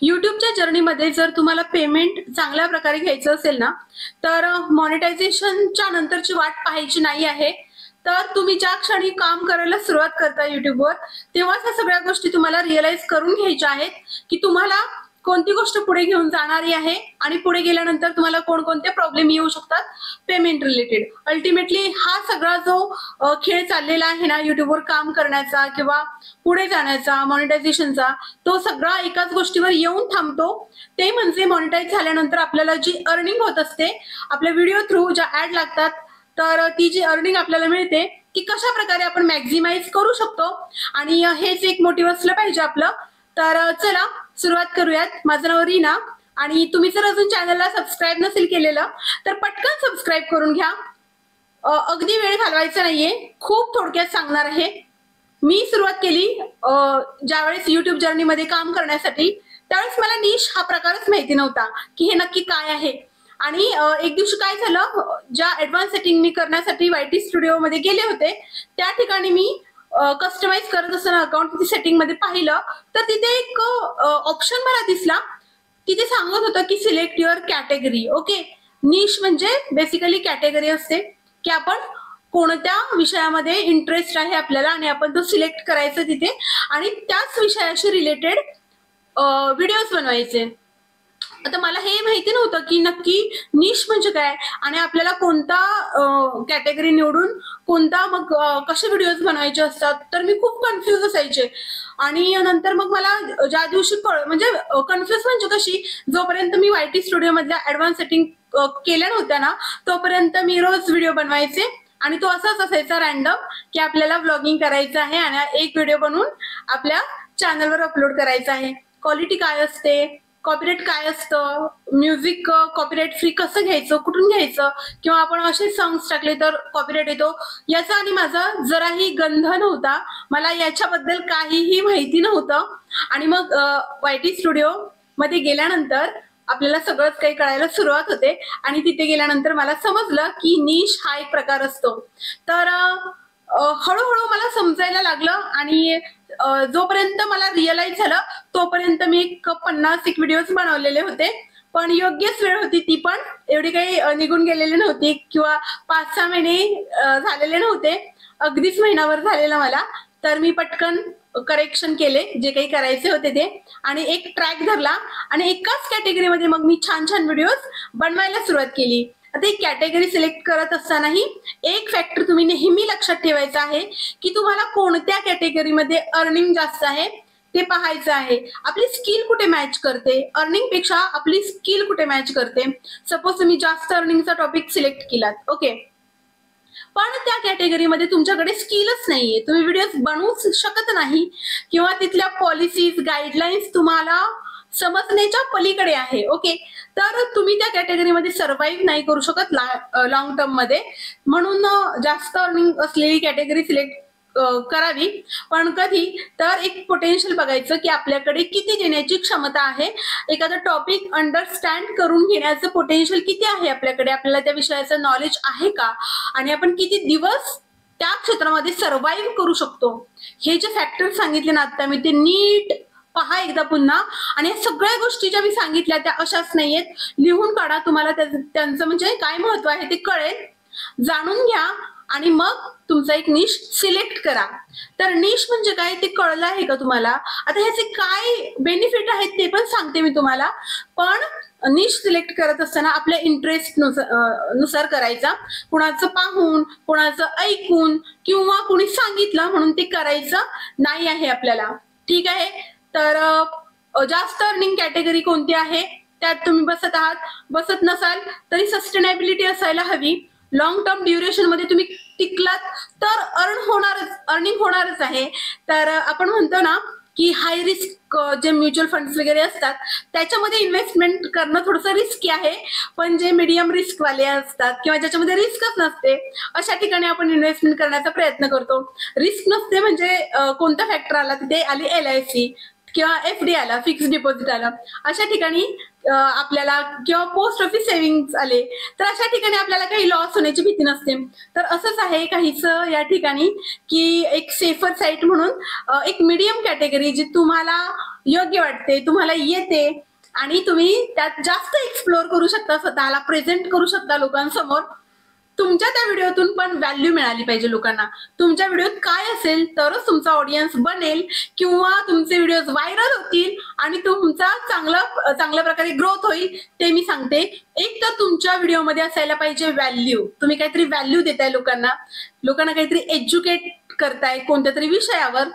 युट्यूबच्या जर्नीमध्ये जर तुम्हाला पेमेंट चांगल्या प्रकारे घ्यायचं असेल ना, तर मॉनिटायझेशनच्या नंतरची वाट पाहायची नाही आहे. तर तुम्ही ज्या क्षणी काम करायला सुरुवात करता युट्यूबवर, तेव्हाच ह्या सगळ्या गोष्टी तुम्हाला रिअलाइज करून घ्यायच्या आहेत की तुम्हाला कोणती गोष्ट पुढे घेऊन जाणारी आहे आणि पुढे गेल्यानंतर तुम्हाला कोणकोणते प्रॉब्लेम येऊ शकतात पेमेंट रिलेटेड. अल्टिमेटली हा सगळा जो खेळ चाललेला आहे ना युट्यूबवर काम करण्याचा किंवा पुढे जाण्याचा मॉनिटायझेशनचा, तो सगळा एकाच गोष्टीवर येऊन थांबतो. ते म्हणजे मॉनिटाईज झाल्यानंतर आपल्याला जी अर्निंग होत असते आपल्या व्हिडिओ थ्रू, ज्या ऍड लागतात, तर ती जी अर्निंग आपल्याला मिळते ती कशा प्रकारे आपण मॅक्झिमाइज करू शकतो. आणि हेच एक मोटिव्ह असलं पाहिजे आपलं. तर चला सुरुवात करूयात. माझं नाव रीना आणि तुम्ही जर अजून चॅनलला सबस्क्राईब नसेल केलेलं तर पटकन सबस्क्राईब करून घ्या. अगदी वेळ घालवायचा नाहीये, खूप थोडक्यात सांगणार आहे. मी सुरुवात केली ज्यावेळेस युट्यूब जर्नीमध्ये काम करण्यासाठी, त्यावेळेस मला निश हा प्रकारच माहिती नव्हता की हे नक्की काय आहे. आणि एक दिवशी काय झालं, ज्या ऍडव्हान्स सेटिंग मी करण्यासाठी YT स्टुडिओ मध्ये गेले होते, त्या ठिकाणी मी कस्टमाइज करत असताना अकाउंट सेटिंग मध्ये पाहिलं तर तिथे एक ऑप्शन मला दिसला. तिथे सांगत होतं की सिलेक्ट युअर कॅटेगरी. ओके, निश म्हणजे बेसिकली कॅटेगरी असते की आपण कोणत्या विषयामध्ये इंटरेस्ट आहे आपल्याला आणि आपण तो सिलेक्ट करायचा तिथे आणि त्याच विषयाशी रिलेटेड व्हिडिओज बनवायचे. आता मला हे माहिती नव्हतं की नक्की निश म्हणजे काय आणि आपल्याला कोणता कॅटेगरी निवडून कोणता मग कसे व्हिडिओज बनवायचे असतात. तर मी खूप कन्फ्युज असायचे. आणि नंतर मग मला ज्या दिवशी म्हणजे कन्फ्युज म्हणजे कशी, जोपर्यंत मी YT स्टुडिओ मधल्या ऍडव्हान्स सेटिंग केल्या नव्हत्या ना, तोपर्यंत मी रोज व्हिडिओ बनवायचे आणि तो असाच असायचा रॅन्डम की आपल्याला व्लॉगिंग करायचं आहे आणि एक व्हिडिओ बनवून आपल्या चॅनलवर अपलोड करायचा आहे. क्वालिटी काय असते, कॉपीराइट काय असतं, म्युझिक कॉपीराइट फ्री कसं घ्यायचं, कुठून घ्यायचं, किंवा आपण असे सॉंग्स टाकले तर कॉपीराइट येतो, याचा आणि माझा जराही गंध नव्हता. मला याच्याबद्दल काहीही माहिती नव्हतं. आणि मग YT स्टुडिओ मध्ये गेल्यानंतर आपल्याला सगळंच काही कळायला सुरुवात होते आणि तिथे गेल्यानंतर मला समजलं की निश हा एक प्रकार असतो. तर हळूहळू मला समजायला लागलं आणि जोपर्यंत मला रिअलाइज झालं तोपर्यंत मी 50 व्हिडिओज बनवलेले होते. पण योग्यच वेळ होती ती, पण एवढी काही निघून गेलेली नव्हती किंवा 5-6 महिने झालेले नव्हते, अगदीच महिनाभर झालेला मला. तर मी पटकन करेक्शन केले जे काही करायचे होते ते आणि एक ट्रॅक धरला आणि एकाच कॅटेगरीमध्ये मग मी छान छान व्हिडिओज बनवायला सुरुवात केली. आता एक कॅटेगरी सिलेक्ट करत असतानाही एक फॅक्टर तुम्ही नेहमी लक्षात ठेवायचा आहे की तुम्हाला कोणत्या कॅटेगरीमध्ये अर्निंग जास्त आहे ते पाहायचं आहे. आपली स्किल कुठे मॅच करते, अर्निंग पेक्षा आपली स्किल कुठे मॅच करते. सपोज तुम्ही जास्त अर्निंगचा टॉपिक सिलेक्ट केलात, ओके, पण त्या कॅटेगरीमध्ये तुमच्याकडे स्किलच नाहीये, तुम्ही व्हिडिओज बनवूच शकत नाही किंवा तिथल्या पॉलिसीज गाईडलाईन्स तुम्हाला समजण्याच्या पलीकडे आहे, ओके, तर तुम्ही त्या कॅटेगरीमध्ये सर्व्हाइव्ह नाही करू शकत लॉंग टर्म मध्ये. म्हणून जास्त अर्निंग असलेली कॅटेगरी सिलेक्ट करावी. पण कधी तर एक पोटेन्शियल बघायचं की आपल्याकडे किती देण्याची क्षमता आहे, एखादा टॉपिक अंडरस्टँड करून घेण्याचं पोटेन्शियल किती आहे आपल्याकडे, आपल्याला त्या विषयाचं नॉलेज आहे का आणि आपण किती दिवस त्या क्षेत्रामध्ये सर्व्हाइव्ह करू शकतो. हे जे फॅक्टर सांगितले ना आता मी, ते नीट पहा एकदा पुन्हा. आणि या सगळ्या गोष्टी ज्या मी सांगितल्या त्या अशाच नाहीयेत, लिहून काढा, तुम्हाला त्यांचं म्हणजे काय महत्व आहे ते कळेल, जाणून घ्या आणि मग तुमचा एक निश सिलेक्ट करा. तर निश म्हणजे काय ते कळलं आहे का तुम्हाला? आता ह्याचे काय बेनिफिट आहेत ते पण सांगते मी तुम्हाला. पण निश सिलेक्ट करत असताना आपल्या इंटरेस्ट नुसार करायचा. कुणाचं पाहून, कुणाचं ऐकून किंवा कुणी सांगितलं म्हणून ते करायचं नाही आहे आपल्याला, ठीक आहे. तर जास्त अर्निंग कॅटेगरी कोणती आहे, त्यात तुम्ही बसत आहात, बसत नसाल तरी सस्टेनेबिलिटी असायला हवी. लॉंग टर्म ड्युरेशन मध्ये तुम्ही टिकलात तर अर्निंग होणारच आहे. तर आपण म्हणतो ना की हाय रिस्क जे म्युच्युअल फंड्स वगैरे असतात त्याच्यामध्ये इन्व्हेस्टमेंट करणं थोडंसं रिस्की आहे, पण जे मीडियम रिस्क वाले असतात किंवा ज्याच्यामध्ये रिस्कच नसते अशा ठिकाणी आपण इन्व्हेस्टमेंट करण्याचा प्रयत्न करतो. रिस्क नसते म्हणजे कोणता फॅक्टर आला, तिथे आली LIC किंवा FD आला, फिक्स डिपॉझिट आला, अशा ठिकाणी आपल्याला किंवा पोस्ट ऑफिस सेव्हिंग्स आले तर अशा ठिकाणी आपल्याला काही लॉस होण्याची भीती नसते. तर असंच आहे काहीच या ठिकाणी की एक सेफर साईट म्हणून एक मीडियम कॅटेगरी जी तुम्हाला योग्य वाटते, तुम्हाला येते आणि तुम्ही त्यात जास्त एक्सप्लोर करू शकता, स्वतःला प्रेझेंट करू शकता लोकांसमोर. तुमच्या त्या व्हिडिओतून पण व्हॅल्यू मिळाली पाहिजे लोकांना. तुमच्या व्हिडिओत काय असेल तरच तुमचा ऑडियन्स बनेल किंवा तुमचे व्हिडिओज व्हायरल होतील आणि तुमचा चांगल्या प्रकारे ग्रोथ होईल. ते मी सांगते. एक तर तुमच्या व्हिडिओमध्ये असायला पाहिजे व्हॅल्यू. तुम्ही काहीतरी व्हॅल्यू देताय लोकांना काहीतरी एज्युकेट करताय कोणत्या तरी विषयावर,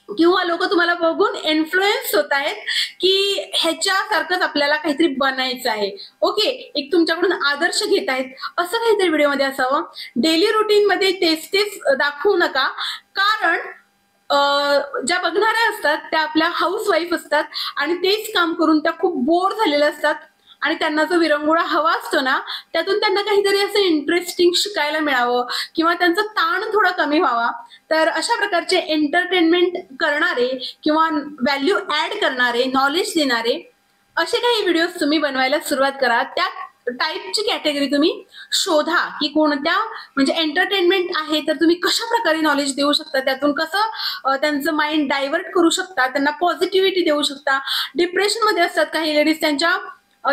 किंवा लोक तुम्हाला बघून इन्फ्लुएन्स होत आहेत की ह्याच्यासारखंच आपल्याला काहीतरी बनायचं आहे. ओके, एक तुमच्याकडून आदर्श घेत आहेत असं काहीतरी व्हिडिओमध्ये असावं. डेली रुटीन मध्ये तेच तेच दाखवू नका, कारण ज्या बघणाऱ्या असतात त्या आपल्या हाऊसवाईफ असतात आणि तेच काम करून त्या खूप बोर झालेल्या असतात आणि त्यांना जो विरंगुळा हवा असतो ना, त्यातून त्यांना काहीतरी असं इंटरेस्टिंग शिकायला मिळावं किंवा त्यांचा ताण थोडा कमी व्हावा. तर अशा प्रकारचे एंटरटेनमेंट करणारे किंवा व्हॅल्यू ऍड करणारे, नॉलेज देणारे असे काही व्हिडिओज तुम्ही बनवायला सुरुवात करा. त्या टाईपची कॅटेगरी तुम्ही शोधा की कोणत्या, म्हणजे एंटरटेनमेंट आहे तर तुम्ही कशा प्रकारे नॉलेज देऊ शकता, त्यातून कसं त्यांचं माइंड डायव्हर्ट करू शकता, त्यांना पॉझिटिव्हिटी देऊ शकता. डिप्रेशन मध्ये असतात काही लेडीज,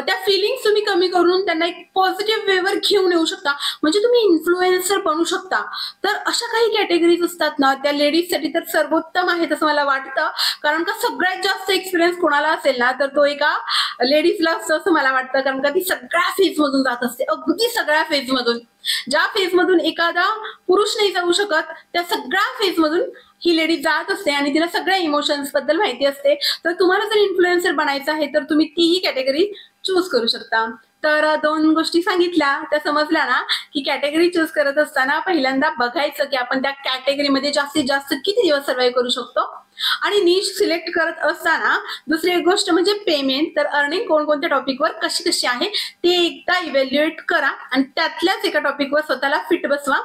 त्या फिलिंग्स तुम्ही कमी करून त्यांना एक पॉझिटिव्ह वेवर घेऊन येऊ शकता, म्हणजे तुम्ही इन्फ्लुएन्सर बनू शकता. तर अशा काही कॅटेगरीज असतात ना, त्या लेडीजसाठी तर सर्वोत्तम आहेत असं मला वाटतं. कारण का सगळ्यात जास्त एक्सपिरियन्स कोणाला असेल ना, तर तो एका लेडीजला असतो असं मला वाटतं. कारण का ती सगळ्या फेज मधून जात असते, अगदी सगळ्या फेज मधून. ज्या फेज मधून एखादा पुरुष नाही जाऊ शकत त्या सगळ्या फेज मधून ही लेडी जात असते आणि तिला सगळ्या इमोशन्स बद्दल माहिती असते. तर तुम्हाला जर इन्फ्लुएन्सर बनायचं आहे तर तुम्ही तीही कॅटेगरी चूज करू शकता. तर 2 गोष्टी सांगितल्या त्या समजल्या ना, की कॅटेगरी चूज करत असताना पहिल्यांदा बघायचं की आपण त्या कॅटेगरीमध्ये जास्तीत जास्त किती दिवस सर्व्हाइव्ह करू शकतो. आणि निश सिलेक्ट करत असताना दुसरी एक गोष्ट म्हणजे पेमेंट. तर अर्निंग कोणकोणत्या टॉपिकवर कशी कशी आहे ते एकदा इव्हॅल्युएट करा आणि त्यातल्याच एका टॉपिकवर स्वतःला फिट बसवा.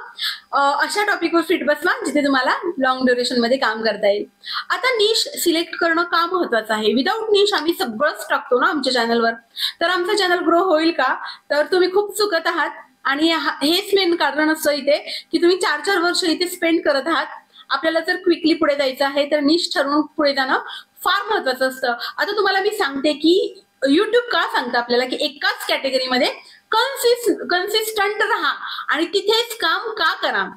अशा टॉपिकवर फिट बसवा जिथे तुम्हाला लॉंग ड्युरेशन मध्ये काम करता येईल. आता निश सिलेक्ट करणं का महत्वाचं आहे. विदाऊट निश आम्ही सगळंच टाकतो ना आमच्या चॅनलवर, तर आमचं चॅनल ग्रो होईल का, तर तुम्ही खूप चुकत आहात. आणि हेच मेन कारण असतं इथे की तुम्ही 4-4 वर्ष इथे स्पेंड करत आहात. आपल्याला जर क्विकली पुढे जायचं आहे तर निश ठरवून पुढे जाणं फार महत्वाचं असतं. आता तुम्हाला मी सांगते की युट्यूब का सांगतं आपल्याला की एकाच कॅटेगरीमध्ये कन्सिस्टंट राहा आणि तिथेच काम का करा.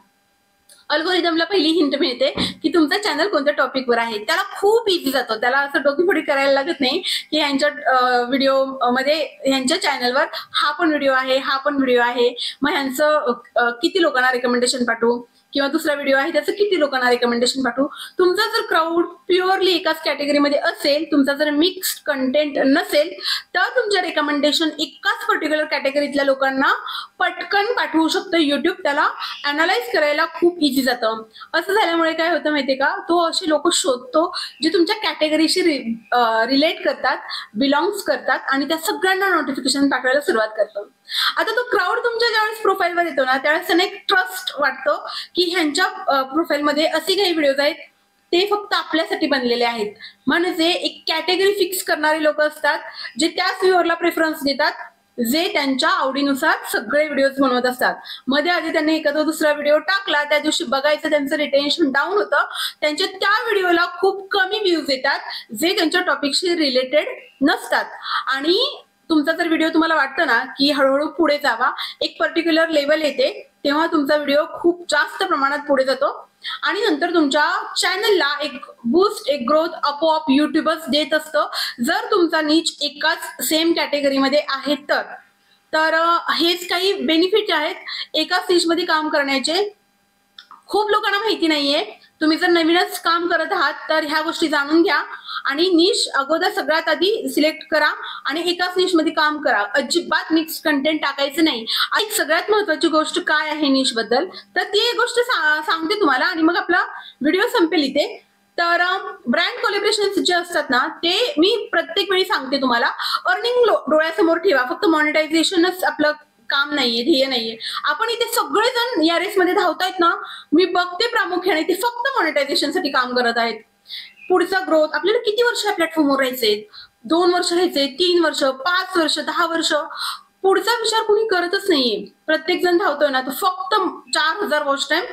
अल्गोरिदमला पहिली हिंट मिळते की तुमचा चॅनल कोणत्या टॉपिकवर आहे. त्याला खूप इझी जातो, त्याला असं डोकीफोडी करायला लागत नाही की ह्यांच्या व्हिडिओ मध्ये ह्यांच्या चॅनलवर हा पण व्हिडिओ आहे, हा पण व्हिडिओ आहे, मग ह्यांचं किती लोकांना रेकमेंडेशन पाठवू, किंवा दुसरा व्हिडिओ आहे त्याचं किती लोकांना रेकमेंडेशन पाठवू. तुमचा जर क्राऊड प्युअरली एकाच कॅटेगरीमध्ये असेल, तुमचा जर मिक्स्ड कंटेंट नसेल, तर तुमच्या रेकमेंडेशन एकाच पर्टिक्युलर कॅटेगरीतल्या लोकांना पटकन पाठवू शकतं युट्यूब. त्याला अनालाइज करायला खूप इझी जातं. असं झाल्यामुळे काय होतं माहितीये का, तो असे लोक शोधतो जे तुमच्या कॅटेगरीशी रिलेट करतात, बिलॉंग्स करतात आणि त्या सगळ्यांना नोटिफिकेशन पाठवायला सुरुवात करतो. आता तो क्राऊड तुमच्या ज्यावेळेस प्रोफाईलवर येतो ना, त्यावेळेस त्यांना एक ट्रस्ट वाटतो की ह्यांच्या प्रोफाईलमध्ये असे काही व्हिडिओज आहेत ते फक्त आपल्यासाठी बनलेले आहेत. म्हणजे एक कॅटेगरी फिक्स करणारे लोक असतात जे त्याच व्ह्यूअरला प्रेफरन्स देतात, जे त्यांच्या आवडीनुसार सगळे व्हिडिओज बनवत असतात. मध्ये आधी त्यांनी एखादा दुसरा व्हिडिओ टाकला, त्या दिवशी बघायचं त्यांचं रिटेन्शन डाऊन होतं, त्यांच्या त्या व्हिडिओला खूप कमी व्ह्यूज येतात जे त्यांच्या टॉपिकशी रिलेटेड नसतात. आणि तुमचा जर व्हिडिओ तुम्हाला वाटतं ना की हळूहळू पुढे जावा, एक पर्टिक्युलर लेवल येते, तेव्हा तुमचा व्हिडिओ खूप जास्त प्रमाणात पुढे जातो आणि नंतर तुमच्या चॅनलला एक बूस्ट, एक ग्रोथ आपोआप युट्यूबच देत असतं. जर तुमचा नीच एकाच सेम कॅटेगरीमध्ये आहे तर हेच काही बेनिफिट आहेत एकाच निशमध्ये काम करण्याचे. खूप लोकांना माहिती नाहीये. तुम्ही जर नवीनच काम करत आहात तर ह्या गोष्टी जाणून घ्या आणि निश अगोदर सगळ्यात आधी सिलेक्ट करा आणि एकाच निश मध्ये काम करा. अजिबात मिक्स कंटेंट टाकायचं नाही. आणि सगळ्यात महत्वाची गोष्ट काय आहे निश बद्दल, तर ती एक गोष्ट सांगते तुम्हाला आणि मग आपला व्हिडिओ संपेल इथे. तर ब्रँड कोलॅबोरेशन्स जे असतात ना, ते मी प्रत्येक वेळी सांगते तुम्हाला, अर्निंग डोळ्यासमोर ठेवा. फक्त मॉनिटायझेशनच आपलं काम नाहीये, ध्येय नाहीये. आपण इथे सगळेजण या रेसमध्ये धावतायत ना, मी बघते प्रामुख्याने ते फक्त मॉनिटायझेशनसाठी काम करत आहेत. पुढचा ग्रोथ, आपल्याला किती वर्ष या प्लॅटफॉर्मवर राहायचे, 2 वर्ष राहायचे, 3 वर्ष, 5 वर्ष, 10 वर्ष, पुढचा विचार कोणी करतच नाहीये. प्रत्येक जण धावतोय ना, तो फक्त 4000 वॉच टाइम,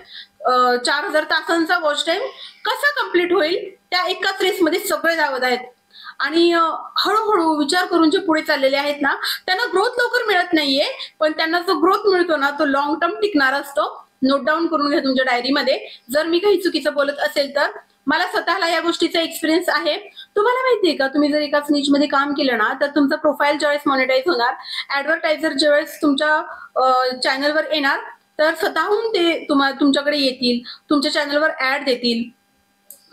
4000 तासांचा वॉच टाइम कसा कम्प्लीट होईल त्या एकाच रेसमध्ये सगळे धावत आहेत. आणि हळूहळू विचार करून जे पुढे चाललेले आहेत ना, त्यांना ग्रोथ लवकर मिळत नाहीये, पण त्यांना जो ग्रोथ मिळतो ना तो लॉंग टर्म टिकणारा असतो. नोट डाऊन करून घ्या तुमच्या डायरीमध्ये. जर मी काही चुकीचं बोलत असेल तर. मला स्वतःला या गोष्टीचा एक्सपिरियन्स आहे. तुम्हाला माहितीये का, तुम्ही जर एकाच निच मध्ये काम केलं ना तर तुमचं प्रोफाईल ज्यावेळेस मॉनिटाईज होणार, ऍडव्हर्टायझर ज्यावेळेस तुमच्या चॅनलवर येणार तर स्वतःहून ते तुमच्याकडे येतील, तुमच्या चॅनलवर ऍड देतील.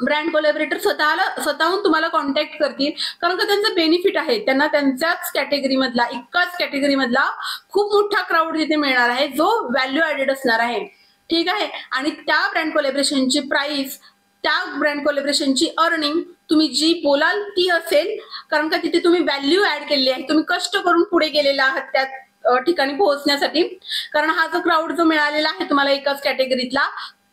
ब्रँड कोलॅबरेटर स्वतःहून तुम्हाला कॉन्टॅक्ट करतील, कारण का त्यांचं बेनिफिट आहे. त्यांना त्यांच्याच कॅटेगरीमधला, एकाच कॅटेगरीमधला खूप मोठा क्राऊड तिथे मिळणार आहे जो व्हॅल्यू ऍडेड असणार आहे. ठीक आहे. आणि त्या ब्रँड कोलॅबरेशनची प्राइस, त्या ब्रँड कोलॅबरेशनची अर्निंग तुम्ही जी बोलाल ती असेल, कारण का तिथे तुम्ही व्हॅल्यू ऍड केलेली आहे. तुम्ही कष्ट करून पुढे गेलेला आहात त्या ठिकाणी पोहोचण्यासाठी. कारण हा जो क्राऊड जो मिळालेला आहे तुम्हाला एकाच कॅटेगरीतला,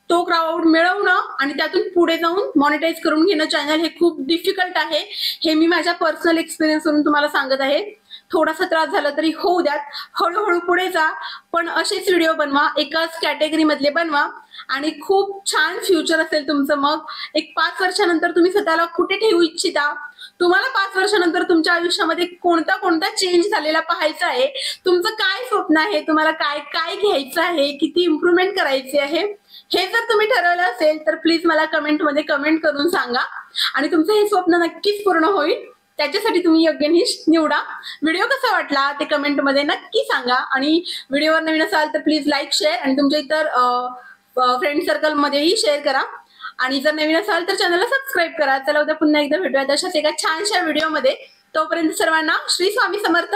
तो क्राऊड मिळवणं आणि त्यातून पुढे जाऊन मॉनिटाईज करून घेणं चॅनल हे खूप डिफिकल्ट आहे. हे मी माझ्या पर्सनल एक्सपिरियन्स वरून तुम्हाला सांगत आहे. थोडासा त्रास झाला तरी होऊ द्यात, हळूहळू पुढे जा, पण असेच व्हिडिओ बनवा, एकाच कॅटेगरी मधले बनवा आणि खूप छान फ्युचर असेल तुमचं. मग एक 5 वर्षानंतर तुम्ही स्वतःला कुठे ठेवू इच्छिता, तुम्हाला 5 वर्षानंतर तुमच्या आयुष्यामध्ये कोणता चेंज झालेला पाहायचा आहे, तुमचं काय स्वप्न आहे, तुम्हाला काय काय घ्यायचं आहे, किती इम्प्रूव्हमेंट करायची आहे, हे जर तुम्ही ठरवलं असेल तर प्लीज मला कमेंटमध्ये कमेंट करून सांगा. आणि तुमचं हे स्वप्न नक्कीच पूर्ण होईल. त्याच्यासाठी तुम्ही योग्य निश निवडा. व्हिडिओ कसा वाटला ते कमेंटमध्ये नक्की सांगा. आणि व्हिडिओवर नवीन असाल तर प्लीज लाईक, शेअर आणि तुमच्या इतर फ्रेंड सर्कलमध्येही शेअर करा. आणि जर नवीन असाल तर चॅनलला सबस्क्राईब करा. चला उद्या पुन्हा एकदा भेटूया अशाच एका छानशा व्हिडिओमध्ये. तोपर्यंत सर्वांना श्री स्वामी समर्थ.